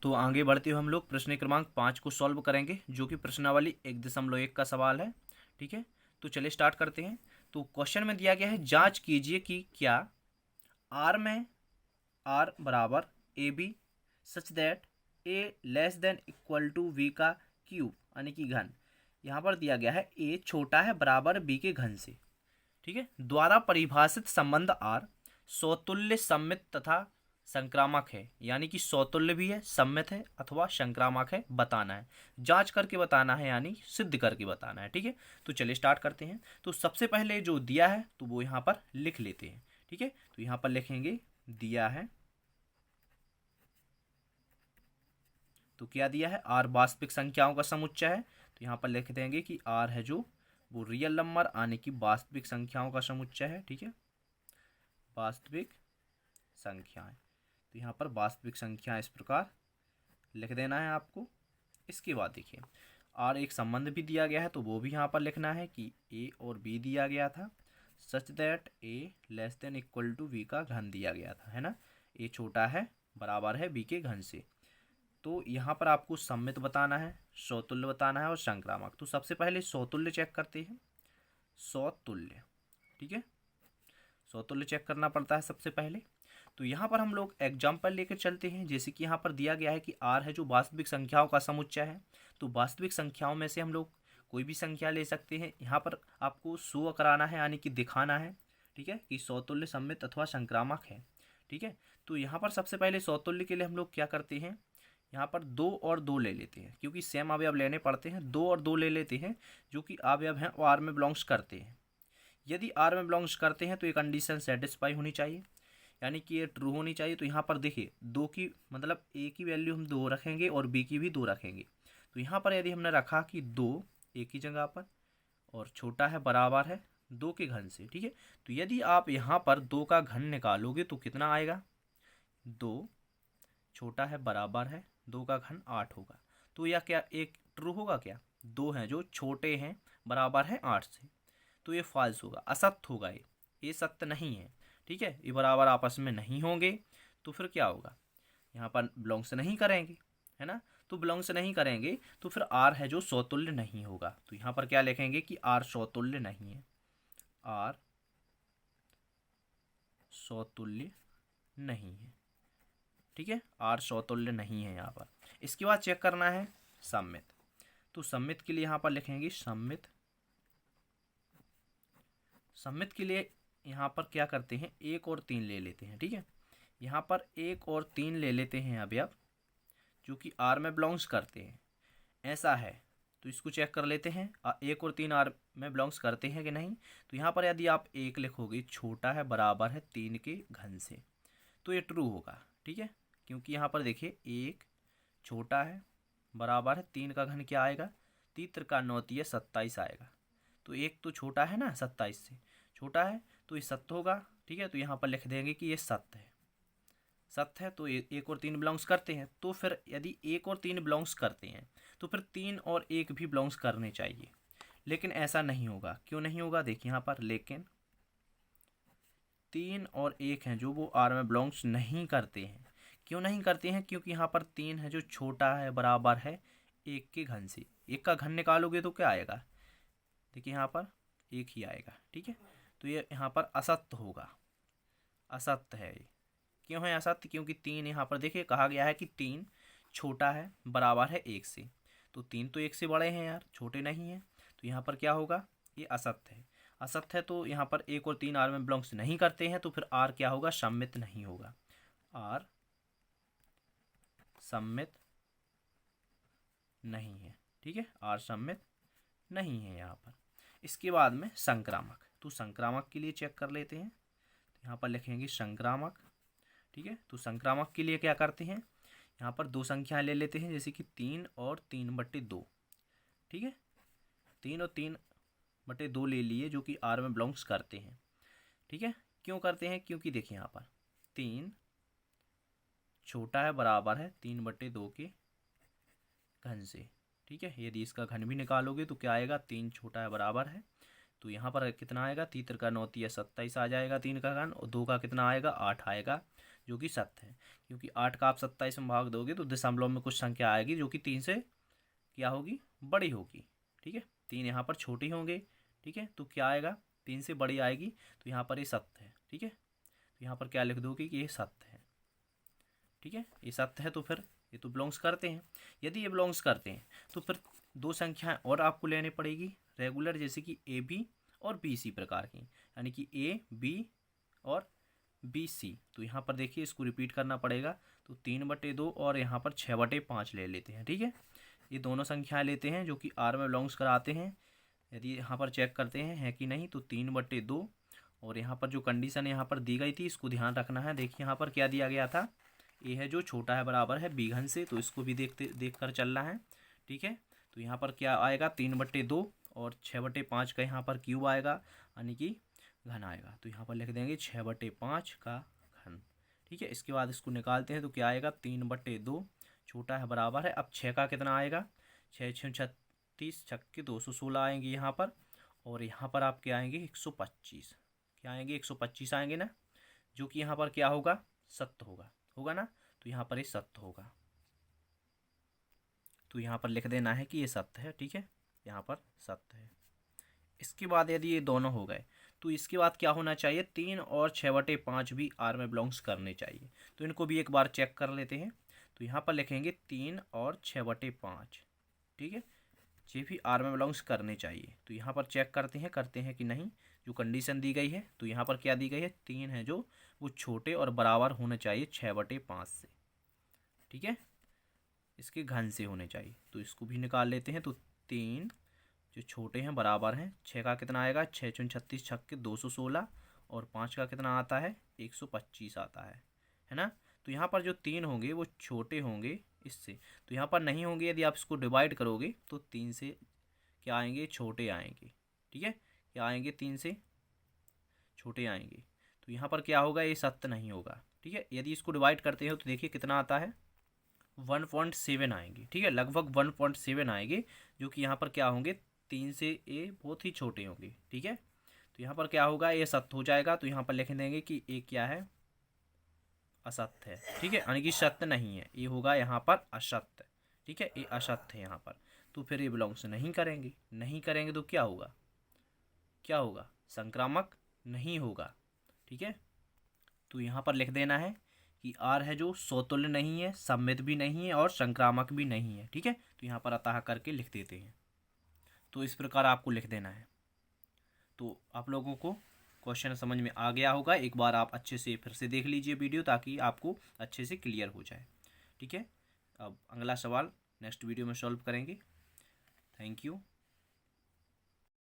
तो आगे बढ़ते हुए हम लोग प्रश्न क्रमांक 5 को सॉल्व करेंगे, जो कि प्रश्नावली 1.1 का सवाल है। ठीक है, तो चलिए स्टार्ट करते हैं। तो क्वेश्चन में दिया गया है, जांच कीजिए कि क्या आर में आर बराबर A B such that A less than equal to V का क्यूब यानी कि घन। यहाँ पर दिया गया है ए छोटा है बराबर बी के घन से। ठीक है, द्वारा परिभाषित संबंध आर सौतुल्य सम्मित तथा संक्रामक है, यानी कि सौतुल्य भी है, सम्मित है अथवा संक्रामक है, बताना है। जांच करके बताना है, यानी सिद्ध करके बताना है। ठीक है, तो चलिए स्टार्ट करते हैं। तो सबसे पहले जो दिया है तो वो यहाँ पर लिख लेते हैं। ठीक है, तो यहाँ पर लिखेंगे दिया है, तो क्या दिया है, आर वास्तविक संख्याओं का समुच्चय है। तो यहाँ पर लिख देंगे कि आर है जो वो रियल नंबर आने की वास्तविक संख्याओं का समुच्चय है। ठीक है, वास्तविक संख्याएं, तो यहाँ पर वास्तविक संख्या इस प्रकार लिख देना है आपको। इसके बाद देखिए आर एक संबंध भी दिया गया है, तो वो भी यहाँ पर लिखना है कि ए और बी दिया गया था such that A less than equal to B का घन दिया गया था, है ना। ए छोटा है बराबर है बी के घन से। तो यहाँ पर आपको सम्मित बताना है, सौतुल्य बताना है और संक्रामक। तो सबसे पहले सौतुल्य चेक करते हैं। सौतुल्य, ठीक है, सौतुल्य चेक करना पड़ता है सबसे पहले। तो यहाँ पर हम लोग एग्जाम्पल लेकर चलते हैं। जैसे कि यहाँ पर दिया गया है कि आर है जो वास्तविक संख्याओं का समुच्चय है। तो वास्तविक संख्याओं में से हम लोग कोई भी संख्या ले सकते हैं। यहाँ पर आपको शो कराना है, यानी कि दिखाना है, ठीक है, कि सौतुल्य सम्मित अथवा संक्रामक है। ठीक है, तो यहाँ पर सबसे पहले सौतुल्य के लिए हम लोग क्या करते हैं, यहाँ पर 2 और 2 ले लेते हैं, क्योंकि सेम अवयव लेने पड़ते हैं। 2 और 2 ले लेते हैं जो कि अवयव हैं वो आर में बिलोंग्स करते हैं। यदि आर में बिलोंग्स करते हैं तो ये कंडीशन सेटिस्फाई होनी चाहिए, यानी कि ये ट्रू होनी चाहिए। तो यहाँ पर देखिए 2 की मतलब ए की वैल्यू हम 2 रखेंगे और बी की भी 2 रखेंगे। तो यहाँ पर यदि हमने रखा कि 2 ए की जगह पर और छोटा है बराबर है 2 के घन से, ठीक है, तो यदि आप यहाँ पर 2 का घन निकालोगे तो कितना आएगा, 2 छोटा है बराबर है 2 का घन 8 होगा। तो यह क्या एक ट्रू होगा, क्या 2 हैं जो छोटे हैं बराबर है 8 से, तो ये फॉल्स होगा, असत्य होगा, ये सत्य नहीं है। ठीक है, ये बराबर आपस में नहीं होंगे, तो फिर क्या होगा, यहाँ पर बिलोंग्स नहीं करेंगे, है ना। तो बिलोंग्स नहीं करेंगे तो फिर आर है जो सौतुल्य नहीं होगा। तो यहाँ पर क्या लिखेंगे कि आर सौतुल्य नहीं है, आर सौतुल्य नहीं है। ठीक है, आर सौतुल्य नहीं है यहाँ पर। इसके बाद चेक करना है सम्मित। तो सम्मित के लिए यहाँ पर लिखेंगे सम्मित। सम्मित के लिए यहाँ पर क्या करते हैं, 1 और 3 ले लेते हैं। ठीक है, यहाँ पर 1 और 3 ले लेते हैं अवयव जो कि आर में बिलोंग्स करते हैं। ऐसा है तो इसको चेक कर लेते हैं 1 और 3 आर में बिलोंग्स करते हैं कि नहीं। तो यहाँ पर यदि आप 1 लिखोगे छोटा है बराबर है 3 के घन से, तो ये ट्रू होगा। ठीक है, क्योंकि यहाँ पर देखिए 1 छोटा है बराबर है 3 का घन क्या आएगा, 3 का 9 तिया 27 आएगा। तो 1 तो छोटा है ना, 27 से छोटा है, तो ये सत्य होगा। ठीक है, तो यहाँ पर लिख देंगे कि ये सत्य है। सत्य है तो 1 और 3 बिलोंग्स करते हैं। तो फिर यदि 1 और 3 बिलोंग्स करते हैं तो फिर 3 और 1 भी बिलोंग्स करने चाहिए, लेकिन ऐसा नहीं होगा। क्यों नहीं होगा, देखिए यहाँ पर, लेकिन 3 और 1 हैं जो वो आर में बिलोंग्स नहीं करते हैं। क्यों नहीं करते हैं, क्योंकि यहाँ पर 3 है जो छोटा है बराबर है 1 के घन से। 1 का घन निकालोगे तो क्या आएगा, देखिए यहाँ पर 1 ही आएगा। ठीक है, तो ये यहाँ पर असत्य होगा, असत्य है ये। क्यों है असत्य, क्योंकि 3 यहाँ पर देखिए कहा गया है कि 3 छोटा है बराबर है 1 से। तो 3 तो 1 से बड़े हैं यार, छोटे नहीं हैं। तो यहाँ पर क्या होगा, ये असत्य है। असत्य है तो यहाँ पर 1 और 3 आर में बिलोंग्स नहीं करते हैं, तो फिर आर क्या होगा, सम्मित नहीं होगा। आर सम्मित नहीं है। ठीक है, आर सम्मित नहीं है यहाँ पर। इसके बाद में संक्रामक। तो संक्रामक के लिए चेक कर लेते हैं। तो यहाँ पर लिखेंगे संक्रामक। ठीक है, तो संक्रामक के लिए क्या करते हैं, यहाँ पर 2 संख्याएं ले लेते हैं, जैसे कि 3 और 3/2। ठीक है, 3 और 3/2 ले लिए जो कि आर में बिलोंग्स करते हैं। ठीक है, क्यों करते हैं, क्योंकि देखिए यहाँ पर 3 छोटा है बराबर है 3/2 के घन से। ठीक है, यदि इसका घन भी निकालोगे तो क्या आएगा, 3 छोटा है बराबर है, तो यहाँ पर कितना आएगा, 3 का 9 तिया 27 आ जाएगा 3 का घन, और 2 का कितना आएगा, 8 आएगा, जो कि सत्य है, क्योंकि 8 का आप 27 में भाग दोगे तो दशमलव में कुछ संख्या आएगी जो कि 3 से क्या होगी, बड़ी होगी। ठीक है, 3 यहाँ पर छोटी होंगे। ठीक है, तो क्या आएगा, 3 से बड़ी आएगी, तो यहाँ पर ये सत्य है। ठीक है, तो यहाँ पर क्या लिख दोगे कि ये सत्य है। ठीक है, ये सत्य है, तो फिर ये तो बिलोंग्स करते हैं। यदि ये बिलोंग्स करते हैं तो फिर दो संख्याएं और आपको लेनी पड़ेगी रेगुलर, जैसे कि ए बी और बी सी प्रकार की, यानी कि ए बी और बी सी। तो यहाँ पर देखिए इसको रिपीट करना पड़ेगा, तो 3/2 और यहाँ पर 6/5 ले लेते हैं। ठीक है, ये दोनों संख्याएं लेते हैं जो कि आर में बिलोंग्स कराते हैं। यदि यहाँ पर चेक करते हैं है कि नहीं, तो 3/2 और यहाँ पर जो कंडीशन यहाँ पर दी गई थी इसको ध्यान रखना है। देखिए यहाँ पर क्या दिया गया था, ए है जो छोटा है बराबर है बी घन से, तो इसको भी देख कर चलना है। ठीक है, तो यहाँ पर क्या आएगा, 3/2 और 6/5 का यहाँ पर क्यूब आएगा, यानी कि घन आएगा। तो यहाँ पर लिख देंगे 6/5 का घन। ठीक है, इसके बाद इसको निकालते हैं तो क्या आएगा, 3/2 छोटा है बराबर है, अब 6 का कितना आएगा, 6 6 36 छक्के 216 आएंगे यहाँ पर, और यहाँ पर आपके आएंगे 125। क्या आएंगे, 125 आएंगे ना, जो कि यहाँ पर क्या होगा, सत्य होगा ना। तो यहाँ पर ये सत्य होगा, तो यहाँ पर लिख देना है कि ये सत्य है। ठीक है, यहाँ पर सत्य है। इसके बाद यदि ये दोनों हो गए तो इसके बाद क्या होना चाहिए, 3 और 6/5 भी आर में बिलोंग्स करने चाहिए। तो इनको भी एक बार चेक कर लेते हैं। तो यहाँ पर लिखेंगे 3 और 6/5। ठीक है, ये भी आर में बिलोंग्स करने चाहिए। तो यहाँ पर चेक करते हैं कि नहीं, जो कंडीशन दी गई है, तो यहाँ पर क्या दी गई है, 3 है जो वो छोटे और बराबर होने चाहिए 6/5 से। ठीक है, इसके घन से होने चाहिए, तो इसको भी निकाल लेते हैं। तो 3 जो छोटे हैं बराबर हैं, 6 का कितना आएगा, 6 6 36 छक्के 216, और 5 का कितना आता है, 125 आता है ना। तो यहाँ पर जो 3 होंगे वो छोटे होंगे इससे, तो यहाँ पर नहीं होंगे। यदि आप इसको डिवाइड करोगे तो 3 से क्या आएंगे, छोटे आएंगे। ठीक है, क्या आएंगे, 3 से छोटे आएंगे। तो यहाँ पर क्या होगा, ये सत्य नहीं होगा। ठीक है, यदि इसको डिवाइड करते हो तो देखिए कितना आता है, 1.7 आएंगे। ठीक है, लगभग 1.7 आएंगे, जो कि यहाँ पर क्या होंगे, 3 से ए बहुत ही छोटे होंगे। ठीक है, तो यहाँ पर क्या होगा, ये सत्य हो जाएगा। तो यहाँ पर लिख देंगे कि ए क्या है, असत्य है। ठीक है, यानी कि सत्य नहीं है, ये होगा यहाँ पर असत्य। ठीक है, ये असत्य है यहाँ पर, तो फिर ये बिलोंग्स नहीं करेंगे तो क्या होगा, संक्रामक नहीं होगा। ठीक है, तो यहाँ पर लिख देना है कि आर है जो समतुल्य नहीं है, सममित भी नहीं है और संक्रामक भी नहीं है। ठीक है, तो यहाँ पर अतः करके लिख देते हैं। तो इस प्रकार आपको लिख देना है। तो आप लोगों को क्वेश्चन समझ में आ गया होगा। एक बार आप अच्छे से फिर से देख लीजिए वीडियो, ताकि आपको अच्छे से क्लियर हो जाए। ठीक है, अब अगला सवाल नेक्स्ट वीडियो में सॉल्व करेंगे। Thank you.